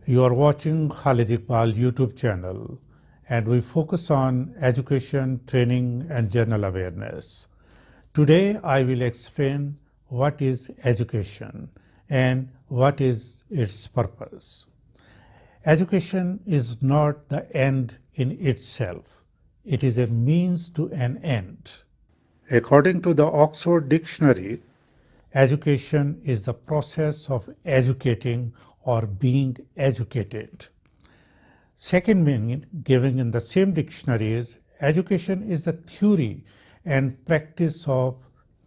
You are watching Khalid Iqbal YouTube channel, and we focus on education, training and general awareness. Today I will explain what is education and what is its purpose. Education is not the end in itself. It is a means to an end. According to the Oxford Dictionary, education is the process of educating or being educated. Second meaning given in the same dictionary is education is the theory and practice of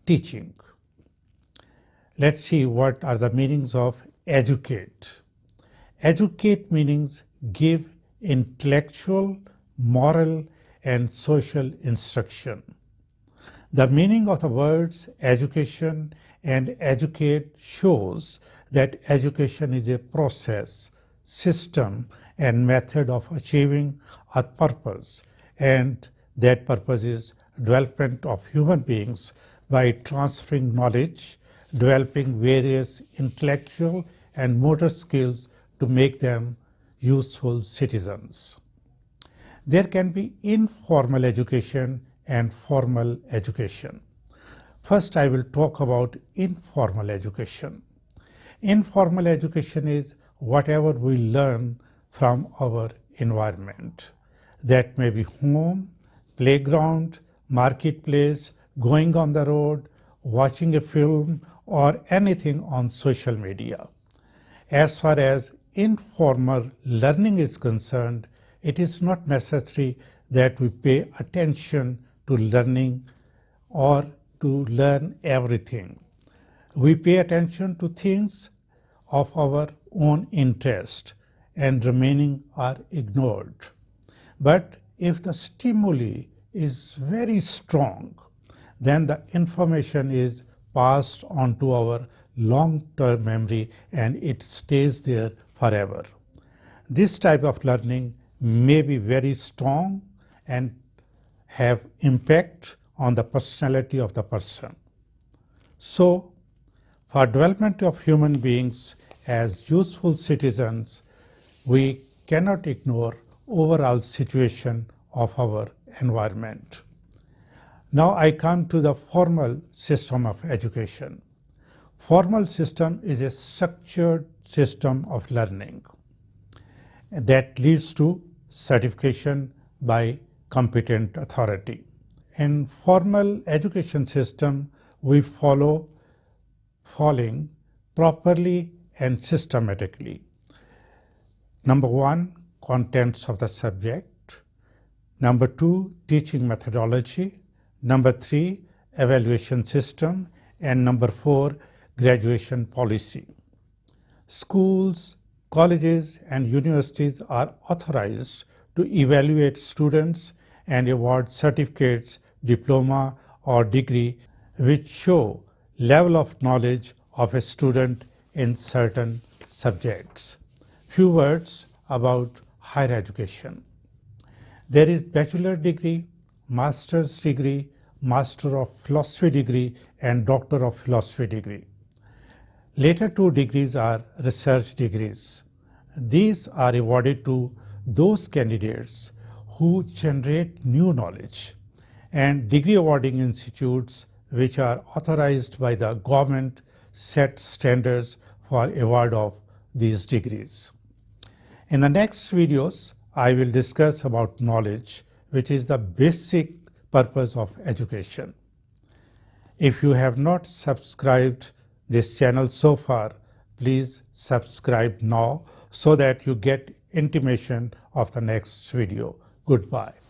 teaching. Let's see what are the meanings of educate. Educate means give intellectual, moral and social instruction. The meaning of the words education and educate shows that education is a process, system and method of achieving a purpose, and that purpose is development of human beings by transferring knowledge, developing various intellectual and motor skills to make them useful citizens. There can be informal education and formal education. First, I will talk about informal education. Informal education is whatever we learn from our environment. That may be home, playground, marketplace, going on the road, watching a film, or anything on social media. As far as informal learning is concerned, it is not necessary that we pay attention to learning or to learn everything. We pay attention to things of our own interest and remaining are ignored. But if the stimuli is very strong, then the information is passed on to our long-term memory and it stays there forever. This type of learning may be very strong and have impact on the personality of the person. So, for development of human beings as useful citizens, we cannot ignore overall situation of our environment. Now I come to the formal system of education. Formal system is a structured system of learning that leads to certification by competent authority. In formal education system, we following properly and systematically. Number 1, contents of the subject. Number 2, teaching methodology. Number 3, evaluation system. And number 4, graduation policy. Schools, colleges and universities are authorized to evaluate students and award certificates, diploma or degree which show level of knowledge of a student in certain subjects. Few words about higher education. There is bachelor degree, master's degree, master of philosophy degree and doctor of philosophy degree. Later 2 degrees are research degrees. These are awarded to those candidates who generate new knowledge, and degree awarding institutes which are authorized by the government set standards for award of these degrees. In the next videos, I will discuss about knowledge, which is the basic purpose of education. If you have not subscribed this channel so far, please subscribe now so that you get intimation of the next video. Goodbye.